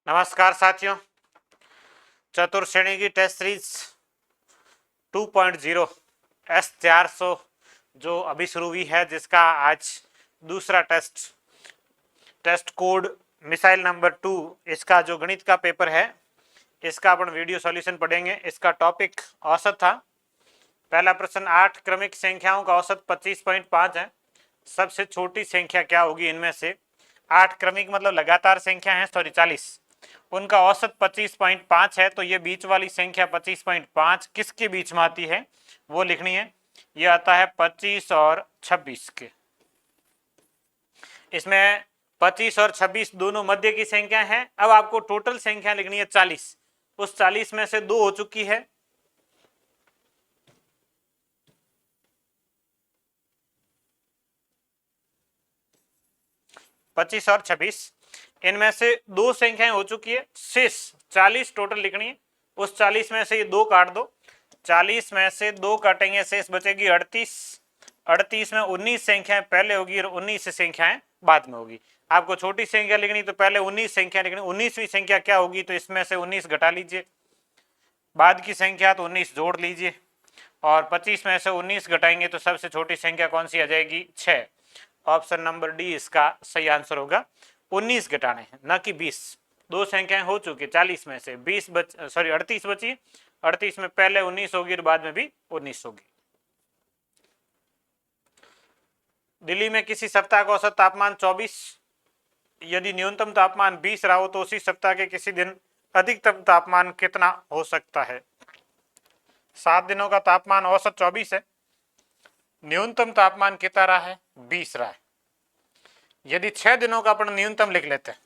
नमस्कार साथियों, चतुर्थ श्रेणी की टेस्ट सीरीज 2.0 S400 जो अभी शुरू हुई है, जिसका आज दूसरा टेस्ट कोड मिसाइल नंबर 2, इसका जो गणित का पेपर है, इसका अपन वीडियो सॉल्यूशन पढ़ेंगे। इसका टॉपिक औसत था। पहला प्रश्न, 8 क्रमिक संख्याओं का औसत 25.5 है। सबसे छोटी संख्या क्या होगी इनमें से? 8 क्रमिक मतलब लगातार संख्या है, 40, उनका औसत 25.5 है। तो ये बीच वाली संख्या 25.5 किसके बीच में आती है वो लिखनी है। ये आता है 25 और 26 के। इसमें 25 और 26 दोनों मध्य की संख्या है। अब आपको टोटल संख्या लिखनी है 40। उस 40 में से 2 हो चुकी है, 25 और 26। इनमें से 2 संख्याएं हो चुकी है, शेष 40 टोटल लिखनी है। उस 40 में से ये 2 काट दो, 40 में से 2 काटेंगे, शेष बचेगी 38। 38 में 19 संख्याएं पहले होगी और 19 संख्याएं बाद में होगी। आपको छोटी संख्या लिखनी तो पहले 19 संख्या लिखनी। 19वीं संख्या क्या होगी? तो इसमें से 19 घटा लीजिए, बाद की संख्या तो 19 जोड़ लीजिए, और 25 में से 19 घटाएंगे तो सबसे छोटी संख्या कौन सी आ जाएगी? 6। ऑप्शन नंबर डी इसका सही आंसर होगा। 19 घटाने हैं, न कि 20। 2 संख्याएं हो चुकी, 40 में से 38 बची। 38 में पहले 19 होगी और बाद में भी 19 होगी। दिल्ली में किसी सप्ताह का औसत तापमान 24, यदि न्यूनतम तापमान 20 रहा हो तो उसी सप्ताह के किसी दिन अधिकतम तापमान कितना हो सकता है? 7 दिनों का तापमान औसत 24 है, न्यूनतम तापमान कितना रहा है? 20 रहा है। यदि 6 दिनों का अपन न्यूनतम लिख लेते हैं,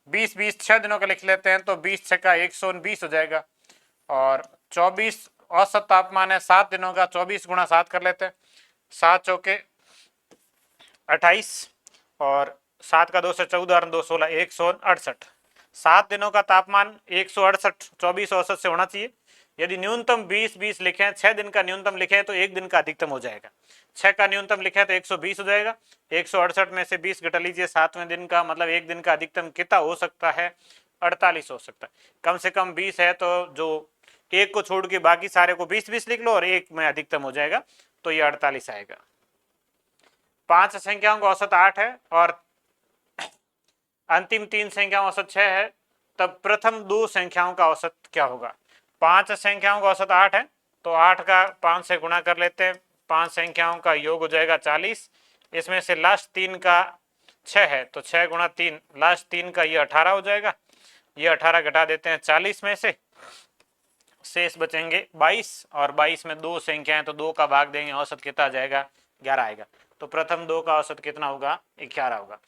20 6 दिनों का लिख लेते हैं, तो 20 छक्का 120 हो जाएगा। और 24 औसत तापमान है 7 दिनों का, 24 गुणा 7 कर लेते हैं, 7 चौके 28, और 7 का 2 से 14 और 2 16, 168। 7 दिनों का तापमान 168 24 औसत से होना चाहिए। यदि न्यूनतम 20 लिखे, 6 दिन का न्यूनतम लिखे तो 1 दिन का अधिकतम हो जाएगा। 6 का न्यूनतम लिखे तो 120 हो जाएगा। 168 में से 20 घटा लीजिए, 7वें दिन का मतलब 1 दिन का अधिकतम कितना हो सकता है? 48 हो सकता है। कम से कम 20 है तो जो एक को छोड़ के बाकी सारे को 20 लिख लो और एक में अधिकतम हो जाएगा, तो ये 48 आएगा। 5 संख्याओं का औसत 8 है और अंतिम 3 संख्याओं औसत 6 है, तब प्रथम 2 संख्याओं का औसत क्या होगा? 5 संख्याओं का औसत 8 है, तो 8 का 5 से गुणा कर लेते हैं, 5 संख्याओं का योग हो जाएगा 40। इसमें से लास्ट 3 का 6 है, तो 6 गुणा 3, लास्ट 3 का ये 18 हो जाएगा। ये 18 घटा देते हैं 40 में से, शेष बचेंगे 22, और 22 में 2 संख्याएं तो 2 का भाग देंगे, औसत कितना आ जाएगा? 11 आएगा। तो प्रथम 2 का औसत कितना होगा? 11 होगा।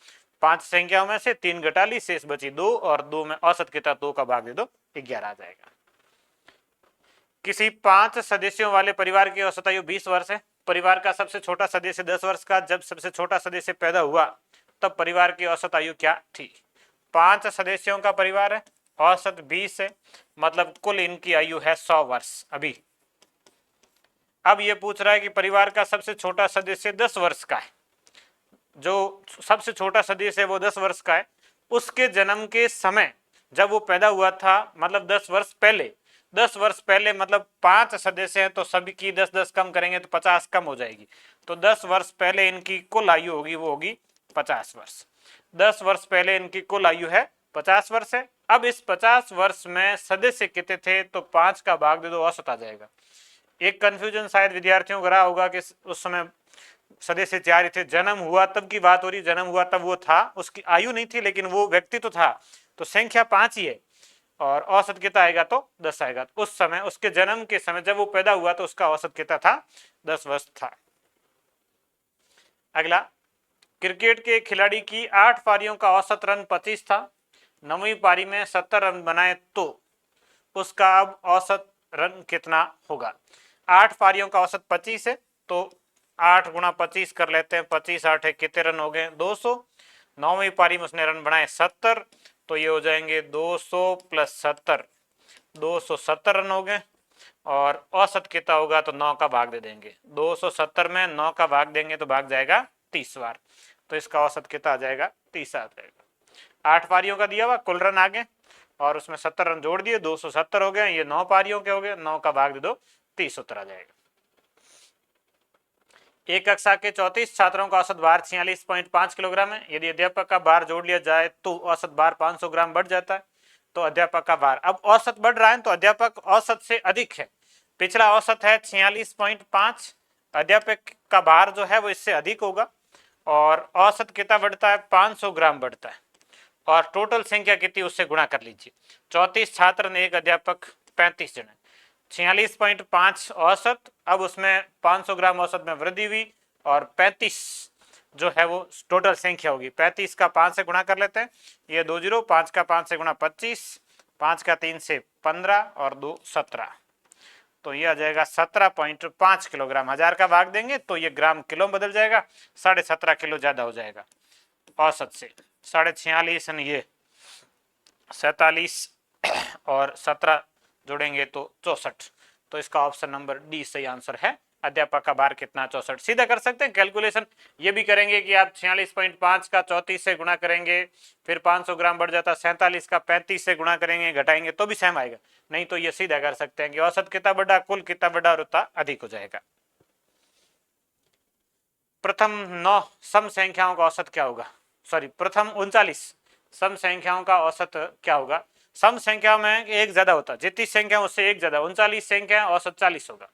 5 संख्याओं में से 3 घटा ली, शेष बची 2, और 2 में औसत कितना? 2 का भाग दे दो, 11 आ जाएगा। किसी 5 सदस्यों वाले परिवार की औसत आयु 20 वर्ष है। परिवार का सबसे छोटा सदस्य 10 वर्ष का जब सबसे छोटा सदस्य पैदा हुआ, तब परिवार की औसत आयु क्या थी? 5 सदस्यों का परिवार है, औसत 20 है, मतलब कुल इनकी आयु है 100 वर्ष अभी। अब ये पूछ रहा है कि परिवार का सबसे छोटा सदस्य 10 वर्ष का है, जो सबसे छोटा सदस्य है वो 10 वर्ष का है। उसके जन्म के समय जब वो पैदा हुआ था, मतलब 10 वर्ष पहले, 10 वर्ष पहले मतलब 5 सदस्य हैं, तो सभी की 10 कम करेंगे तो 50 कम हो जाएगी। तो 10 वर्ष पहले इनकी कुल आयु होगी, वो होगी 50 वर्ष। 10 वर्ष पहले इनकी कुल आयु है 50 वर्ष है। अब इस 50 वर्ष में सदस्य कितने थे? तो 5 का भाग दे दो, औसत आ जाएगा। एक कंफ्यूजन शायद विद्यार्थियों को रहा होगा कि उस समय सदस्य 4 ही थे, जन्म हुआ तब की बात हो रही, जन्म हुआ तब वो था, उसकी आयु नहीं थी, लेकिन वो व्यक्ति तो था, तो संख्या 5 ही है, और औसत कितना आएगा? तो 10 आएगा। उस समय, उसके जन्म के समय जब वो पैदा हुआ, तो उसका औसत कितना था? 10 वर्ष था। अगला, क्रिकेट के खिलाड़ी की 8 पारियों का औसत रन 25 था, 9वीं पारी में 70 रन बनाए तो उसका अब औसत रन कितना होगा? 8 पारियों का औसत 25 है, तो 8 गुणा 25 कर लेते हैं, 25 8 है, कितने रन हो गए? 200। 9वीं पारी में उसने रन बनाए 70, तो ये हो जाएंगे 200 प्लस 70, 270 रन हो गए। और औसत कितना होगा? तो 9 का भाग दे देंगे, 270 में 9 का भाग देंगे तो भाग जाएगा 30 बार, तो इसका औसत कितना आ जाएगा? 30 आ जाएगा। 8 पारियों का दिया हुआ, कुल रन आ गए, और उसमें 70 रन जोड़ दिए, 270 हो गए। ये 9 पारियों के हो गए, 9 का भाग दे दो 30 उत्तर आ जाएगा। एक कक्षा के 34 छात्रों का औसत भार 46.5 किलोग्राम है। यदि अध्यापक का भार जोड़ लिया जाए तो औसत भार 500 ग्राम बढ़ जाता है। तो अध्यापक का भार, अब औसत बढ़ रहा है तो अध्यापक औसत से अधिक है। पिछला औसत है 46.5, अध्यापक का भार जो है वो इससे अधिक होगा। और औसत कितना बढ़ता है, 500 ग्राम बढ़ता है। और टोटल संख्या कितनी उससे गुणा कर लीजिए। 34 छात्र ने एक अध्यापक 35 जन, 46.5 औसत, अब उसमें 500 ग्राम औसत में वृद्धि हुई और 35 जो है वो टोटल संख्या होगी। 35 का 5 से गुणा कर लेते हैं, ये 20, 5 का 5 से गुणा 25, 5 का 3 से 15 और 2 17, तो ये आ जाएगा 17.5 किलोग्राम। 1000 का भाग देंगे तो ये ग्राम किलो बदल जाएगा, 17.5 किलो ज्यादा हो जाएगा औसत से। 46.5 ये 47 और 17 जोड़ेंगे तो 64। तो इसका ऑप्शन नंबर डी सही आंसर है। अध्यापक का भार कितना, 64। सीधा कर सकते हैं कैलकुलेशन, ये भी करेंगे कि आप 46.5 का 34 से गुणा करेंगे, फिर 500 ग्राम बढ़ जाता, 47 का 35 से गुणा करेंगे, घटाएंगे तो भी सेम आएगा। नहीं तो ये सीधा कर सकते हैं कि औसत कितना बढ़ा, कुल कितना बढ़ा और उतना अधिक हो जाएगा। प्रथम 9 सम संख्याओं का औसत क्या होगा, सॉरी प्रथम 39 सम संख्याओं का औसत क्या होगा। सम संख्या में एक ज्यादा होता, जितनी संख्या उससे एक ज्यादा, 39 संख्या औसत 40 होगा।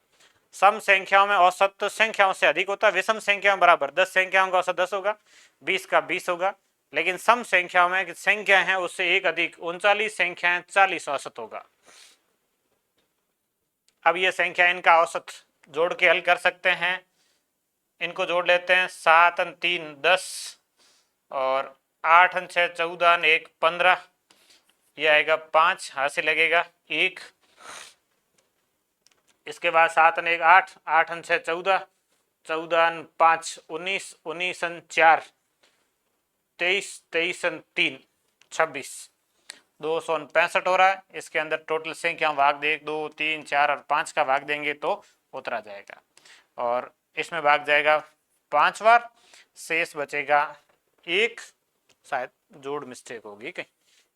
सम संख्याओं में औसत संख्याओं से अधिक होता, विषम संख्याओं बराबर 10 संख्याओं का औसत 10 होगा, 20 का 20 होगा। लेकिन सम संख्याओं में संख्या है उससे एक अधिक, 39 संख्याएं 40 औसत होगा। अब ये संख्या इनका औसत जोड़ के हल कर सकते हैं। इनको जोड़ लेते हैं, 7 और 3 10 और 8 और 6 14 और 1 15, ये आएगा 5, हासिल लगेगा 1। इसके बाद 7 और 1 8, 8 और 6 14, 14 और 5 19, 19 और 4 23, 23 और 3 26, 265 हो रहा है। इसके अंदर टोटल संख्या भाग दे 1 2 3 4 और 5 का भाग देंगे तो उतरा जाएगा, और इसमें भाग जाएगा 5 बार, शेष बचेगा 1। शायद जोड़ मिस्टेक होगी कहीं,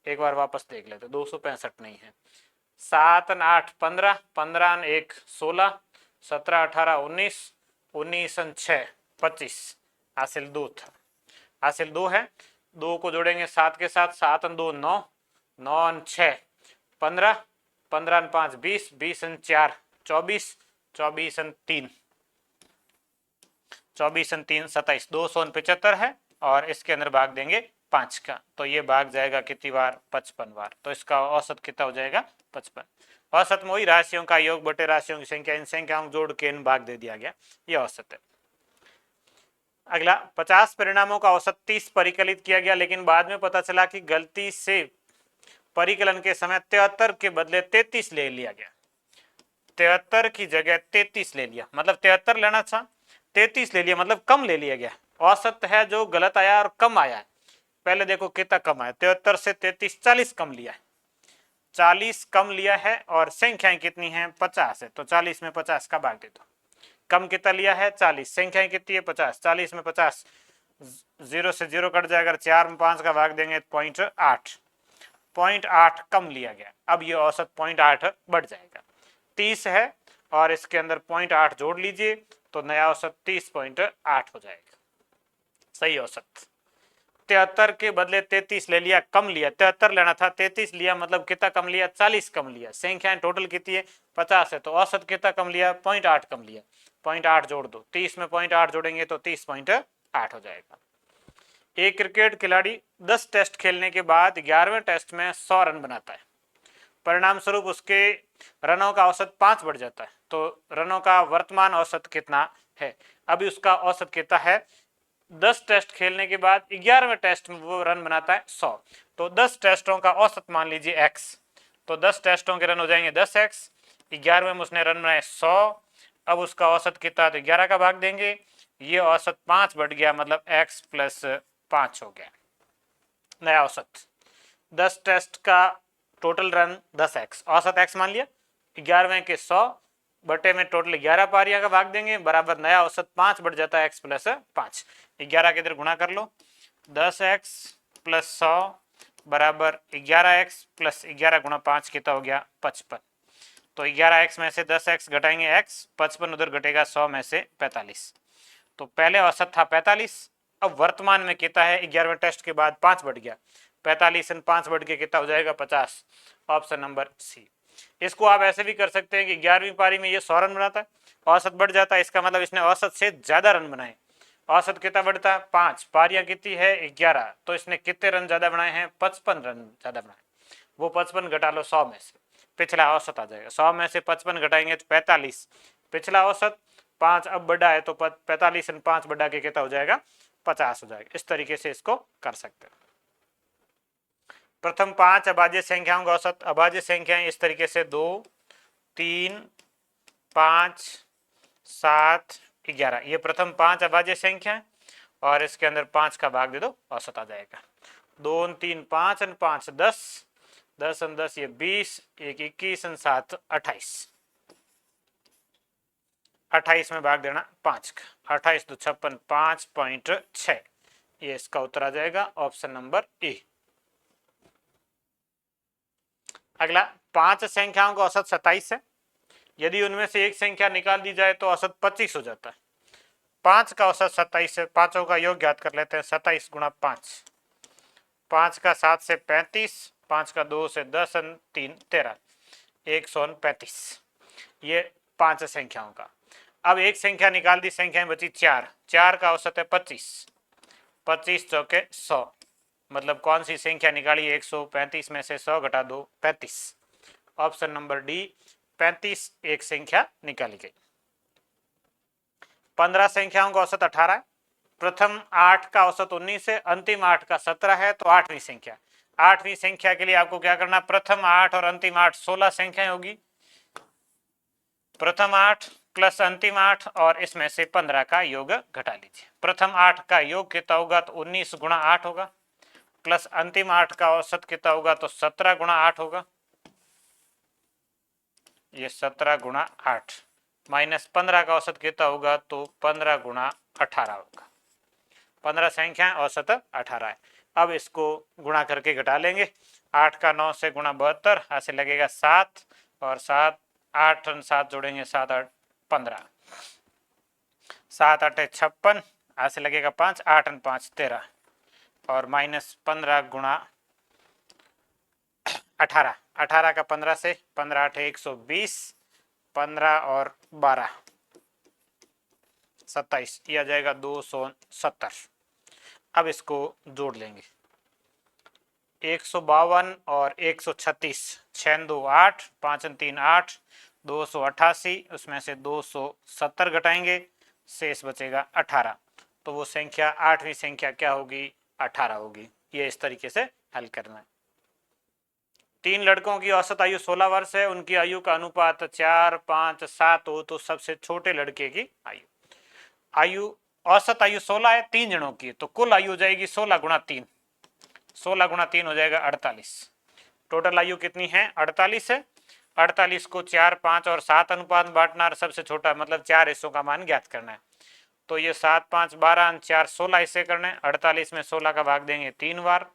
एक बार वापस देख लेते, 265 नहीं है। 7 और 8 15, 15 और 1 16, 17 18 19, 19 और 6 25, हासिल 2 था, हासिल 2 है। 2 को जोड़ेंगे 7 के साथ, 7 और 2 9, 9 और 6 15, 15 और 5 20, 20 और 4 24, 24 और 3 24 और 3 27, 275 है। और इसके अंदर भाग देंगे 5 का, तो ये भाग जाएगा कितनी बार, 55 बार। तो इसका औसत कितना हो जाएगा, 55। औसत में वही राशियों का योग बटे राशियों की संख्या, इन संख्याओं जोड़ के इन भाग दे दिया गया, ये औसत है। अगला, 50 परिणामों का औसत 30 परिकलित किया गया, लेकिन बाद में पता चला कि गलती से परिकलन के समय 73 के बदले 33 ले लिया गया। 73 की जगह 33 ले लिया, मतलब 73 लेना था, 33 ले लिया, मतलब कम ले लिया गया। औसत है जो गलत आया और कम आया है। पहले देखो कितना कम आया, 73 से 33 40 कम लिया है, 40 कम लिया है। और संख्याएं कितनी है, 50 है, तो 40 में 50 का भाग दे दो। कम कितना लिया है, 40, संख्याएं कितनी है 50, 40 में 50, 0 से 0 कट जाएगा, 4 में 5 का भाग देंगे 0.8, 0.8 कम लिया गया। अब ये औसत 0.8 बढ़ जाएगा, 30 है और इसके अंदर 0.8 जोड़ लीजिए तो नया औसत 30.8 हो जाएगा, सही औसत। 73 के बदले 33 ले लिया, कम लिया, 73 लेना था 33 लिया, मतलब कितना कम लिया, 40 कम लिया। संख्याएं टोटल कितनी है, 50 है, तो औसत कितना कम लिया, 0.8 कम लिया, 0.8 जोड़ दो, 30 में 0.8 जोड़ेंगे तो 30.8 हो जाएगा। एक क्रिकेट खिलाड़ी 10 टेस्ट खेलने के बाद 11वें टेस्ट में 100 रन बनाता है, परिणाम स्वरूप उसके रनों का औसत 5 बढ़ जाता है, तो रनों का वर्तमान औसत कितना है। अभी उसका औसत कितना है, 10 टेस्ट खेलने के बाद 11वें टेस्ट में वो रन बनाता है 100, तो 10 टेस्टों का औसत मान लीजिए x, तो 10 टेस्टों के रन हो जाएंगे 10x, 11वें में उसने रन बनाए 100, अब उसका औसत कितना, तो 11 का भाग देंगे, ये औसत 5 बढ़ गया, मतलब x प्लस 5 हो गया नया औसत। 10 टेस्ट का टोटल रन 10x, औसत x मान लिया, 11वें के 100 बटे में टोटल 11 पारियां का भाग देंगे, बराबर नया औसत 5 बढ़ जाता है, x प्लस 5, 11 के इधर गुणा कर लो, 10x प्लस 100 बराबर 11x प्लस 11 गुणा 5 कितना हो गया 55। तो 11x में से 10x घटाएंगे x, 55 उधर घटेगा 100 में से 45। तो पहले औसत था 45, अब वर्तमान में कितना है 11वें टेस्ट के बाद 5 बढ़ गया, 45 और 5 बढ़ के कितना हो जाएगा 50। Option number C. इसको आप ऐसे भी कर सकते हैं कि 11वीं पारी में ये 100 रन बनाता है, औसत बढ़ जाता है, इसका मतलब इसने औसत से ज्यादा रन बनाए। औसत कितना बढ़ता है 5, पारियां कितनी है 11, तो इसने कितने रन ज्यादा बनाए हैं 55 रन ज्यादा बनाए। वो 55 घटा लो 100 में से, पिछला औसत आ जाएगा। 100 में से 55 घटाएंगे तो 45, पिछला औसत 5 अब बढ़ा है तो 45 और 5 बढ़ा के कितना हो जाएगा 50 हो जाएगा। इस तरीके से इसको कर सकते हैं। प्रथम 5 अभाज्य संख्याओं का औसत। अभाज्य संख्याएं इस तरीके से 2, 3, 5, 7, 11, ये प्रथम 5 अभाज्य संख्या और इसके अंदर 5 का भाग दे दो, औसत आ जाएगा। 2 3 5 और 5 10, 10 और 10 ये 20, 1 21 और 7 28, 28 में भाग देना 5 का, 28 तो 56, 5.6, ये इसका उत्तर आ जाएगा ऑप्शन नंबर ए। अगला 5 संख्याओं का औसत 27 है, यदि उनमें से एक संख्या निकाल दी जाए तो औसत 25 हो जाता है। 5 का औसत 27 है, पांचों का योग ज्ञात कर लेते हैं। 27 गुणा 5, 5 का 7 से 35, 5 का 2 से 10 और 3 13, 135, ये 5 संख्याओं का। अब एक संख्या निकाल दी, संख्याएं बची 4, 4 का औसत है 25, 25 चौके 100, मतलब कौन सी संख्या निकाली 135 में से 100 घटा दो 35। ऑप्शन नंबर डी 35 एक संख्या निकाली गई। 15 संख्याओं का औसत 18 है, प्रथम 8 का औसत 19 है, अंतिम 8 का 17 है, तो 8वीं संख्या। 8वीं संख्या के लिए आपको क्या करना, प्रथम 8 और अंतिम 8 16 संख्याएं होगी, प्रथम 8 प्लस अंतिम 8 और इसमें से 15 का योग घटा लीजिए। प्रथम 8 का योग कितना होगा तो 19 गुणा 8 होगा, प्लस अंतिम 8 का औसत कितना होगा तो 17 गुणा 8 होगा, ये 17 गुणा 8, माइनस 15 का औसत कितना होगा तो 15 गुणा 18 होगा। 15 संख्या औसत 18 है। अब इसको गुणा करके घटा लेंगे, 8 का 9 से गुणा 72, ऐसे लगेगा 7 और 7 8 और 7 जोड़ेंगे 7 8 15, 7 8 56, ऐसे लगेगा 5, 8 और 5 13 और माइनस 15 गुणा 18, 18 का 15 से 15 8 120, 15 और 12 27, यह आ जाएगा 270। अब इसको जोड़ लेंगे, 152 और 136, 6 2 8, 5 3 8, 288, उसमें से 270 घटाएंगे, शेष बचेगा 18, तो वो संख्या 8वीं संख्या क्या होगी 18 होगी। ये इस तरीके से हल करना है। 3 लड़कों की औसत आयु 16 वर्ष है, उनकी आयु का अनुपात 4 5 7 हो तो सबसे छोटे लड़के की आयु औसत आयु 16 है, 3 जनों की, तो कुल आयु हो जाएगी 16 गुणा 3, 16 गुणा 3 हो जाएगा 48। टोटल आयु कितनी है 48 है। 48 को 4 5 और 7 अनुपात बांटना, सबसे छोटा मतलब 4 हिस्सों का मान ज्ञात करना है। तो ये 7 5 12 4 16 हिस्से करने, 48 में 16 का भाग देंगे 3 बार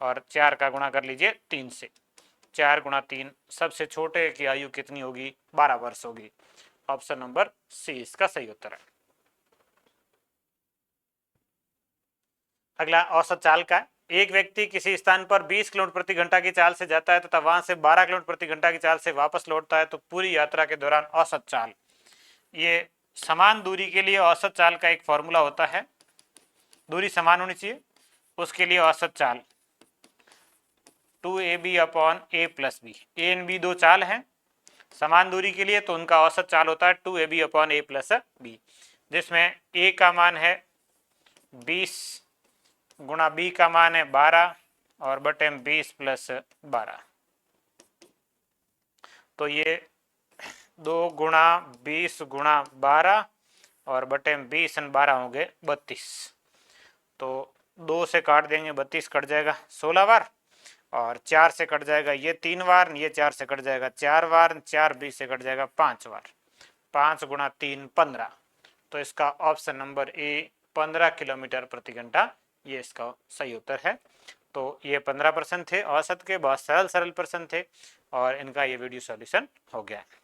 और 4 का गुणा कर लीजिए 3 से, 4 गुणा 3, सबसे छोटे की आयु कितनी होगी 12 वर्ष होगी। ऑप्शन नंबर सी इसका सही उत्तर है। अगला औसत चाल का, एक व्यक्ति किसी स्थान पर 20 किलोमीटर प्रति घंटा की चाल से जाता है तथा वहां से 12 किलोमीटर प्रति घंटा की चाल से वापस लौटता है, तो पूरी यात्रा के दौरान औसत चाल, ये समान दूरी के लिए औसत चाल का एक फॉर्मूला होता है, दूरी समान होनी चाहिए, उसके लिए औसत चाल 2ab upon a plus B, A and B दो चाल हैं समान दूरी के लिए, तो उनका औसत चाल होता है 2ab upon a plus B, जिसमें a का मान है 20 गुणा b का मान है 12 और बटे 20 प्लस 12, तो ये 2 गुणा 20 गुणा 12 और बटे 20 और 12 होंगे 32, तो 2 से काट देंगे 32 कट जाएगा 16 बार, और 4 से कट जाएगा ये 3 बार, ये 4 से कट जाएगा 4 बार, 4 20 से कट जाएगा 5 बार, 5 गुणा 3 15, तो इसका ऑप्शन नंबर ए 15 किलोमीटर प्रति घंटा ये इसका सही उत्तर है। तो ये 15 प्रश्न थे औसत के, बहुत सरल सरल प्रश्न थे और इनका ये वीडियो सॉल्यूशन हो गया है।